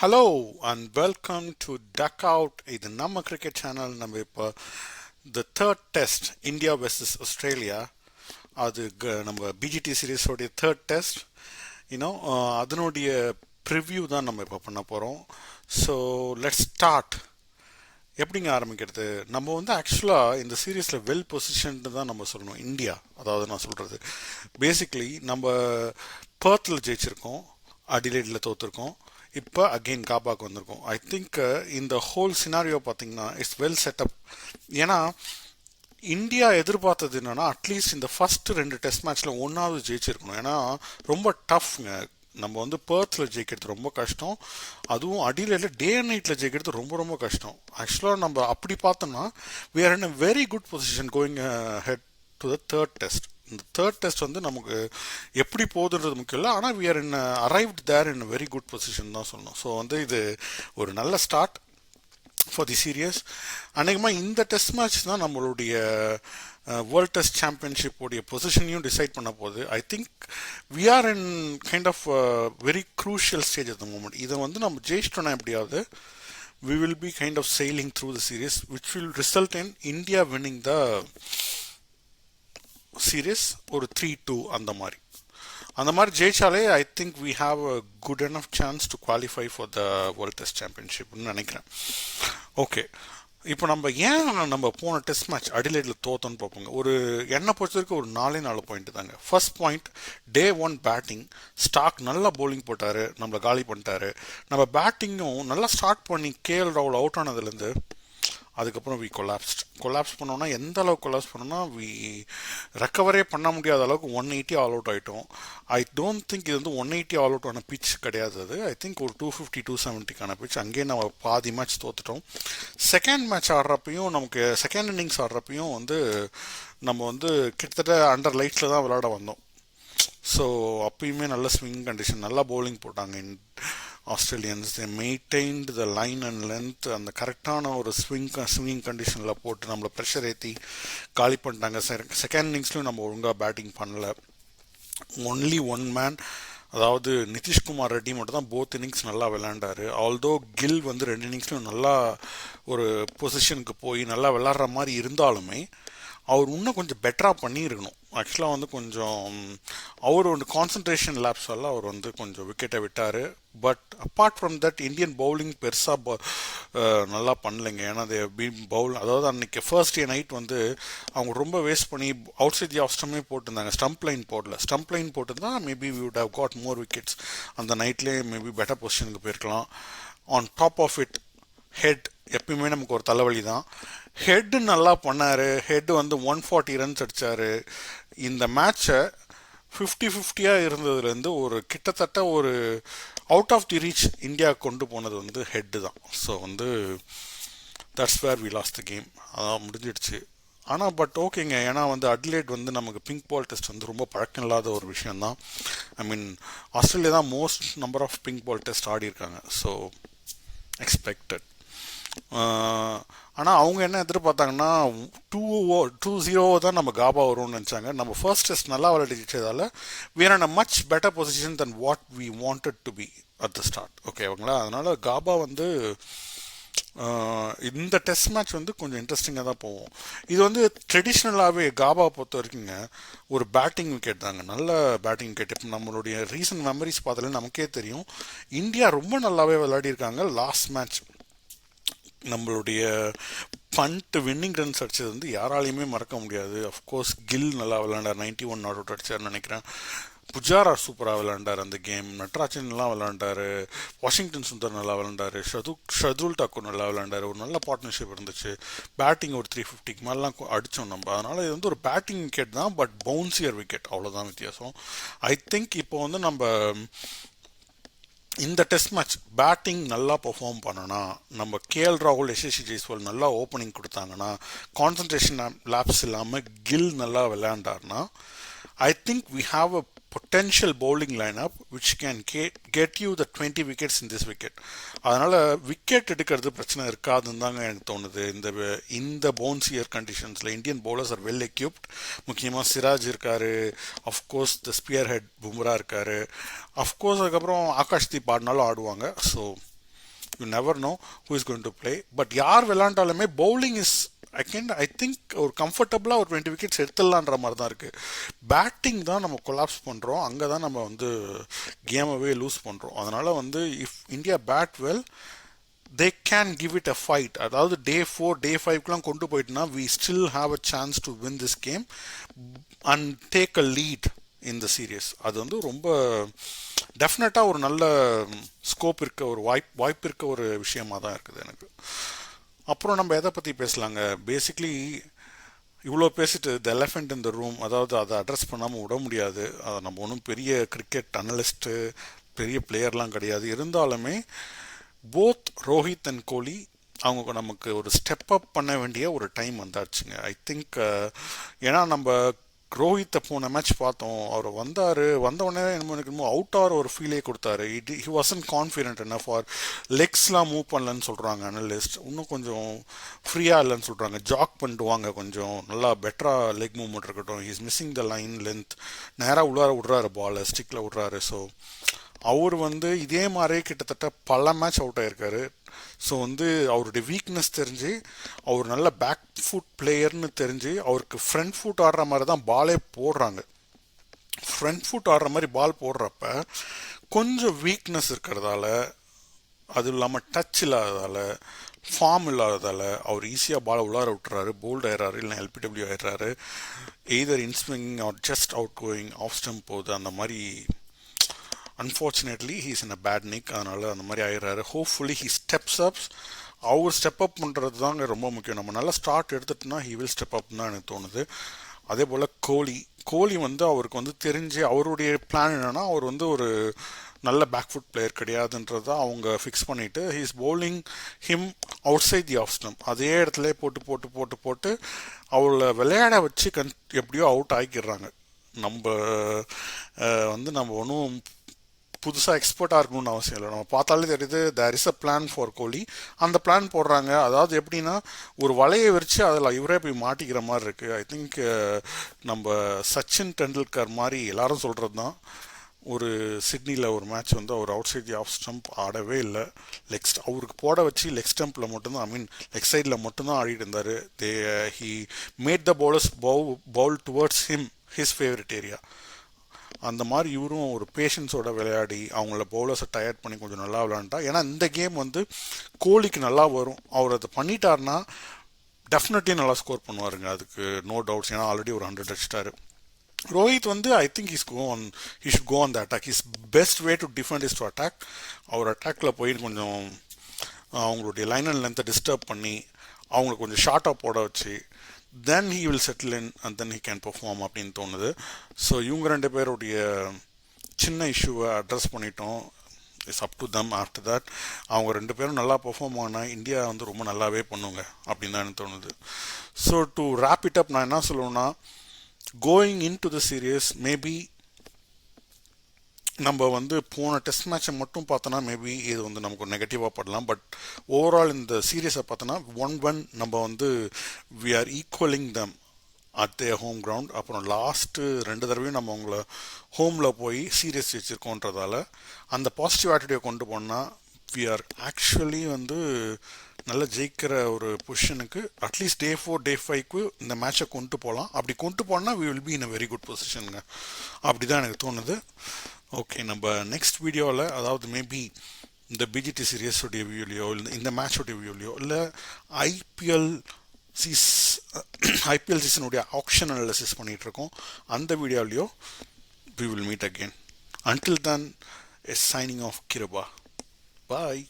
Hello and welcome to duck out. இது நம்ம cricket channel. நம்ம இப்போ the third test India versus Australia, அது நம்ம பிஜிடி சீரீஸோடைய தேர்ட் டெஸ்ட் அதனுடைய ப்ரிவ்யூ தான் நம்ம இப்போ பண்ண போகிறோம். So let's start. எப்படிங்க ஆரம்பிக்கிறது? நம்ம ஆக்சுவலாக இந்த சீரீஸில் வெல் பொசிஷன்டு தான் நம்ம சொல்லணும். இந்தியா, அதாவது நான் சொல்கிறது பேசிக்லி நம்ம பர்த்தில் ஜெயிச்சிருக்கோம், அடிலைடில் தோற்றுருக்கோம், இப்போ அகெயின் காபாக்கு வந்திருக்கோம். ஐ திங்க் இந்த ஹோல் சினாரியோ பார்த்தீங்கன்னா இட்ஸ் வெல் செட்டப். ஏன்னா இந்தியா எதிர்பார்த்தது என்னன்னா அட்லீஸ்ட் இந்த ஃபர்ஸ்ட் 2 டெஸ்ட் மேட்ச்ல ஒன்றாவது ஜெயிச்சிருக்கணும். ஏன்னா ரொம்ப டஃப்ங்க. நம்ம பேர்த்தில் ஜெயிக்கிறது ரொம்ப கஷ்டம், அதுவும் அடிலையில் டே அண்ட் நைட்டில் ஜெயிக்கிறது ரொம்ப ரொம்ப கஷ்டம். ஆக்சுவலாக நம்ம அப்படி பார்த்தோம்னா we are in a very good position going ahead to the third test. இந்த தேர்ட் டெஸ்ட் நமக்கு எப்படி போகுதுன்றது முக்கியம் இல்லை, ஆனால் we are in arrived there in a very good position தான் சொல்லணும். ஸோ இது ஒரு நல்ல ஸ்டார்ட் ஃபார் தி சீரியஸ். அநேகமாக இந்த டெஸ்ட் மேட்ச் தான் நம்மளுடைய வேர்ல்ட் டெஸ்ட் சாம்பியன்ஷிப் உடைய பொசிஷனையும் டிசைட் பண்ண போகுது. I think we are in kind of very crucial stage at the moment. இதை நம்ம ஜெயிச்சிட்டோன்னா எப்படியாவது we will be kind of sailing through the series, which will result in India winning the series ஒரு 3-2 அந்த மாதிரி ஜெயிச்சாலே I think we have a good enough chance to qualify for the World Test சாம்பியன்ஷிப்னு நினைக்கிறேன். Okay, இப்போ நம்ம போன test match அடிலைடில் தோத்தோன்னு பார்ப்போங்க. என்னை பொறுத்த வரைக்கும் ஒரு 4 பாயிண்ட் தாங்க. ஃபர்ஸ்ட் பாயிண்ட், டே 1 பேட்டிங். ஸ்டார்க் நல்லா பவுலிங் போட்டார், நம்மளை காலி பண்ணிட்டாரு. நம்ம பேட்டிங்கும் நல்லா ஸ்டார்ட் பண்ணி கேஎல் ராகுல் அவுட் ஆனதுலேருந்து அதுக்கப்புறம் கொலாப்ஸ் பண்ணோம்னா எந்த அளவுக்கு கொலாப்ஸ் பண்ணோம்னா ரெக்கவரே பண்ண முடியாத அளவுக்கு 180 ஆல் அவுட் ஆகிட்டோம். ஐ டோன்ட் திங்க் இது 180 ஆல் அவுட் ஆன பிச் கிடையாது. அது ஐ திங்க் ஒரு 250 270க்கான பிச். அங்கேயே நம்ம பாதி மேட்ச் தோத்துட்டோம். செகண்ட் மேட்ச் ஆடுறப்பையும் நமக்கு செகண்ட் இன்னிங்ஸ் ஆடுறப்பையும் நம்ம கிட்டத்தட்ட அண்டர் லைட்ஸில் தான் விளையாட வந்தோம். ஸோ அப்பயுமே நல்ல ஸ்விங் கண்டிஷன், நல்லா பவுலிங் போட்டாங்க Australians. They maintained the line and length. அந்த கரெக்டான ஒரு ஸ்விங்கிங் கண்டிஷனில் போட்டு நம்மளை ப்ரெஷர் ஏற்றி காலி பண்ணிட்டாங்க. செகண்ட் இன்னிங்ஸ்லையும் நம்ம ஒழுங்காக பேட்டிங் பண்ணல. ஒன்லி ஒன் மேன், அதாவது நிதிஷ்குமார் ரெட்டி மட்டும் தான் போத் இன்னிங்ஸ் நல்லா விளையாண்டாரு. ஆல்தோ கில் 2 இன்னிங்ஸ்லையும் நல்லா ஒரு பொசிஷனுக்கு போய் நல்லா விளாட்ற மாதிரி இருந்தாலுமே அவர் இன்னும் கொஞ்சம் பெட்டராக பண்ணியிருக்கணும். ஆக்சுவலாக கொஞ்சம் அவர் கான்சன்ட்ரேஷன் லேப்ஸால் அவர் கொஞ்சம் விக்கெட்டை விட்டார். But apart from that Indian bowling பெருசாக நல்லா பண்ணலைங்க. ஏன்னா அது பவுல், அதாவது அன்றைக்கி ஃபர்ஸ்ட் டே நைட் அவங்க ரொம்ப வேஸ்ட் பண்ணி அவுட் சைட் தி ஆஃப் ஸ்டம்மே போட்டிருந்தாங்க. ஸ்டம்ப் லைன் போடல. ஸ்டம்ப் லைன் போட்டிருந்தா maybe we would have got more wickets. அந்த நைட்லேயே மேபி பெட்டர் பொசிஷனுக்கு போயிருக்கலாம். On top of it Head எப்பயுமே நமக்கு ஒரு தலைவலி தான். ஹெட் நல்லா பண்ணார். ஹெட் 140 ரன்ஸ் அடித்தார். இந்த மேட்சை 50-50 இருந்ததுலேருந்து ஒரு கிட்டத்தட்ட ஒரு out of the reach India கொண்டு போனது ஹெட்டு தான். So that's where we lost the game. அதான் முடிஞ்சிடுச்சு. ஆனால் பட் ஓகேங்க. ஏன்னா அட்லைட் நமக்கு பிங்க் பால் டெஸ்ட் ரொம்ப பழக்கம் இல்லாத ஒரு விஷயந்தான். ஐ மீன் ஆஸ்திரேலியா தான் most number of pink ball test ஆடி இருக்காங்க. So expected. ஆனால் அவங்க என்ன எதிர்பார்த்தாங்கன்னா 2-0 தான் நம்ம காபா வரும்னு நினச்சாங்க. நம்ம ஃபர்ஸ்ட் டெஸ்ட் நல்லா விளையாடிச்சதால we are in a much better position than what we wanted to be at the start. ஓகேங்களா? அதனால் காபா இந்த டெஸ்ட் மேட்ச் கொஞ்சம் இன்ட்ரெஸ்டிங்காக தான் போகும். இது ட்ரெடிஷ்னலாகவே காபா பொறுத்த வரைக்குங்க ஒரு பேட்டிங் விக்கெட் தாங்க. நல்ல பேட்டிங் விக்கெட். இப்போ நம்மளுடைய ரீசன்ட் மெமரிஸ் பார்த்தாலே நமக்கே தெரியும் இந்தியா ரொம்ப நல்லாவே விளையாடிருக்காங்க. லாஸ்ட் மேட்ச் நம்மளுடைய பண்ட் வின்னிங் ரன்ஸ் அடிச்சது யாராலையுமே மறக்க முடியாது. அஃப்கோர்ஸ் கில் நல்லா விளையாண்டார், 91 நாட் அவுட் அடிச்சார்னு நினைக்கிறேன். புஜாரா சூப்பராக விளையாண்டார் அந்த கேம். நட்ராஜன்லாம் விளையாண்டார். வாஷிங்டன் சுந்தர் நல்லா விளையாண்டார். ஷதுல் டாக்கூர் நல்லா விளையாண்டார். ஒரு நல்ல பார்ட்னர்ஷிப் இருந்துச்சு. பேட்டிங் ஒரு 350க்கு மேலாம் அடித்தோம் நம்ம. அதனால் இது ஒரு பேட்டிங் விக்கெட் தான், பட் பவுன்சியர் விக்கெட், அவ்வளோதான் வித்தியாசம். ஐ திங்க் இப்போ நம்ம இந்த டெஸ்ட் மேட்ச் பேட்டிங் நல்லா பெர்ஃபார்ம் பண்ணனா, நம்ம கேஎல் ராகுல், யசஸ்வி ஜெய்ஸ்வால் நல்லா ஓப்பனிங் கொடுத்தாங்கன்னா, கான்சன்ட்ரேஷன் லேப்ஸ் இல்லாமல் கில் நல்லா விளையாண்டார்னா, I think we have a potential bowling lineup which can get you the 20 wickets in this wicket. அதனால் விக்கெட் எடுக்கிறது பிரச்சனை இருக்காதுன்னு தாங்க எனக்கு தோணுது. இந்த பவுன்சியர் கண்டிஷன்ஸில் Indian bowlers are well equipped. முக்கியமாக சிராஜ் இருக்கார், of course the spearhead Bumrah இருக்கார், அஃப்கோர்ஸ் அதுக்கப்புறம் ஆகாஷ்தீப் ஆடினாலும் ஆடுவாங்க. So you never know who is going to play. But யார் விளாண்டாலுமே பவுலிங் இஸ் ஐ திங்க் ஒரு கம்ஃபர்டபுளாக ஒரு 20 விக்கெட்ஸ் எடுத்துடலான்ற மாதிரி தான் இருக்குது. பேட்டிங் தான் நம்ம கொலாப்ஸ் பண்ணுறோம், அங்கே தான் நம்ம வந்து கேமவே லூஸ் பண்ணுறோம். அதனால் வந்து if India bat well they can give it a fight. அதாவது டே 4 டே 5க்குலாம் கொண்டு போயிட்டுனா we still have a chance to win this game and take a lead in the series. அது வந்து ரொம்ப டெஃபினட்டாக ஒரு நல்ல ஸ்கோப் இருக்க ஒரு வாய்ப்பு இருக்க ஒரு விஷயமா தான் இருக்குது எனக்கு. அப்புறம் நம்ம எதை பற்றி பேசலாங்க? பேசிக்லி இவ்வளோ பேசிட்டு த எலஃபெண்ட் இன் த ரூம், அதாவது அதை அட்ரஸ் பண்ணாமல் விட முடியாது. அதை நம்ம ஒன்றும் பெரிய கிரிக்கெட் அனலிஸ்ட்டு பெரிய பிளேயர்லாம் கிடையாது. இருந்தாலுமே போத் ரோஹித் அண்ட் கோலி அவங்க நமக்கு ஒரு ஸ்டெப் அப் பண்ண வேண்டிய ஒரு டைம் வந்தாச்சுங்க. ஐ திங்க் ஏன்னா நம்ம ரோஹித்தை போன மேட்ச் பார்த்தோம், அவர் வந்தவுடனே எனக்கு அவுட் ஆகிற ஒரு ஃபீலே கொடுத்தாரு. ஹி வாசன்ட் கான்ஃபிடென்ட் என்ன ஃபார் லெக்ஸ்லாம் மூவ் பண்ணலன்னு சொல்கிறாங்க அனலிஸ்ட். இன்னும் கொஞ்சம் ஃப்ரீயாக இல்லைன்னு சொல்கிறாங்க, ஜாக் பண்ணிட்டு வாங்க, கொஞ்சம் நல்லா பெட்டராக லெக் மூவ்மெண்ட் இருக்கட்டும். He is missing the line length, நேராக உள்ளார விட்றாரு, பாலை ஸ்டிக்கில் விட்றாரு. ஸோ அவர் வந்து இதே மாதிரியே கிட்டத்தட்ட பல மேட்ச் அவுட் ஆகிருக்காரு. ஸோ வந்து அவருடைய வீக்னஸ் தெரிஞ்சு, அவர் நல்ல பேக் ஃபுட் பிளேயர்னு தெரிஞ்சு அவருக்கு ஃப்ரண்ட் ஃபுட் ஆடுற மாதிரி தான் பாலே போடுறாங்க. ஃப்ரண்ட் ஃபுட் ஆடுற மாதிரி பால் போடுறப்ப கொஞ்சம் வீக்னஸ் இருக்கிறதால, அது இல்லாமல் டச் இல்லாததால், ஃபார்ம் இல்லாததால் அவர் ஈஸியாக பாலை உள்ளார விட்டுறாரு, போல்ட் ஆயிடுறாரு, இல்லை எல்பிடபிள்யூ ஆயிடுறாரு. Either inswing or just outgoing, off stump போகுது, அந்த மாதிரி unfortunately he's in a bad nick. அதனால் அந்த மாதிரி ஆயிடுறாரு. Hopefully he steps ups. அவர் ஸ்டெப் அப் பண்ணுறது தாங்க ரொம்ப முக்கியம். நம்ம நல்லா ஸ்டார்ட் எடுத்துட்டோம்னா ஹி வில் ஸ்டெப் அப் தான் எனக்கு தோணுது. அதே போல் கோலி வந்து அவருக்கு வந்து தெரிஞ்சு அவருடைய பிளான் என்னென்னா, அவர் வந்து ஒரு நல்ல பேக் ஃபுட் பிளேயர் கிடையாதுன்றதை அவங்க ஃபிக்ஸ் பண்ணிவிட்டு he is bowling him outside the off stump. அதே இடத்துல போட்டு அவளை விளையாட வச்சு எப்படியோ அவுட் ஆக்கிடுறாங்க. நம்ம ஒன்றும் புதுசாக எக்ஸ்பர்ட்டாக இருக்கணும்னு அவசியம் இல்லை. நம்ம பார்த்தாலே தெரியுது there is a plan for Kohli. அந்த பிளான் போடுறாங்க. அதாவது எப்படின்னா, ஒரு வலையை விரித்து அதில் இவரே போய் மாட்டிக்கிற மாதிரி இருக்குது. ஐ திங்க் நம்ம சச்சின் டெண்டுல்கர் மாதிரி எல்லாரும் சொல்கிறது தான். ஒரு சிட்னியில் ஒரு மேட்ச் வந்து அவர் out side the off stump ஆடவே இல்லை. அவருக்கு போட வச்சு லெக் ஸ்டம்பில் மட்டும்தான், லெக் சைடில் மட்டும்தான் ஆடிட்டு இருந்தார். He made the bowlers bowl towards his favourite area. அந்த மாதிரி இவரும் ஒரு பேஷன்ஸோட விளையாடி அவங்கள பவுலர்ஸை டயர்ட் பண்ணி கொஞ்சம் நல்லா விளையாண்டா. ஏன்னா இந்த கேம் வந்து கோலிக்கு நல்லா வரும். அவர் அதை பண்ணிட்டார்னா டெஃபினெட்லி நல்லா ஸ்கோர் பண்ணுவாருங்க, அதுக்கு நோ டவுட்ஸ். ஏன்னா ஆல்ரெடி ஒரு 100 அடிச்சிட்டாரு. ரோஹித் வந்து I think he should go on the attack. His best way to defend is to attack. அவர் அட்டாக்ல போய் கொஞ்சம் அவங்களுடைய லைன் அண்ட் லென்த்தை டிஸ்டர்ப் பண்ணி அவங்களுக்கு கொஞ்சம் ஷார்ட்டாக போட வச்சு then he will settle in and then he can perform அப்படின்னு தோணுது. ஸோ இவங்க 2 பேருடைய சின்ன இஷ்யூவை அட்ரஸ் பண்ணிட்டோம். It's up to them after that. அவங்க 2 பேரும் நல்லா பெர்ஃபார்ம் ஆனால் இந்தியா வந்து ரொம்ப நல்லாவே பண்ணுங்க அப்படின்னு தான் எனக்கு தோணுது. So to wrap it up, நான் என்ன சொல்லுவேன்னா, going in to the series maybe நம்ம வந்து போன டெஸ்ட் மேட்சை மட்டும் பார்த்தோன்னா மேபி இது வந்து நமக்கு ஒரு நெகட்டிவாக படலாம். பட் ஓவரால் இந்த சீரியஸை பார்த்தோன்னா 1-1 நம்ம வந்து we are equalling them at their home ground. அப்புறம் லாஸ்ட்டு 2 தடவையும் நம்ம அவங்கள ஹோமில் போய் சீரியஸ் வச்சுருக்கோன்றதால அந்த பாசிட்டிவ் ஆட்டிடியூட் கொண்டு போனால் வி ஆர் ஆக்சுவலி வந்து நல்லா ஜெயிக்கிற ஒரு பொசிஷனுக்கு அட்லீஸ்ட் டே 4 டே 5க்கு இந்த மேட்சை கொண்டு போகலாம். அப்படி கொண்டு போனால் we will be in a very good பொசிஷனுங்க. அப்படி தான் எனக்கு தோணுது. ஓகே, நம்ம நெக்ஸ்ட் வீடியோவில், அதாவது மேபி இந்த பிஜிடி சீரியஸோடைய வியூலையோ இல்லை இந்த மேட்சோடைய வியூலையோ இல்லை ஐபிஎல் சீசனுடைய ஆக்ஷன் அனாலிசிஸ் பண்ணிகிட்ருக்கோம், அந்த வீடியோலையோ we will meet again. Until then, a signing off, Kiraba. Bye.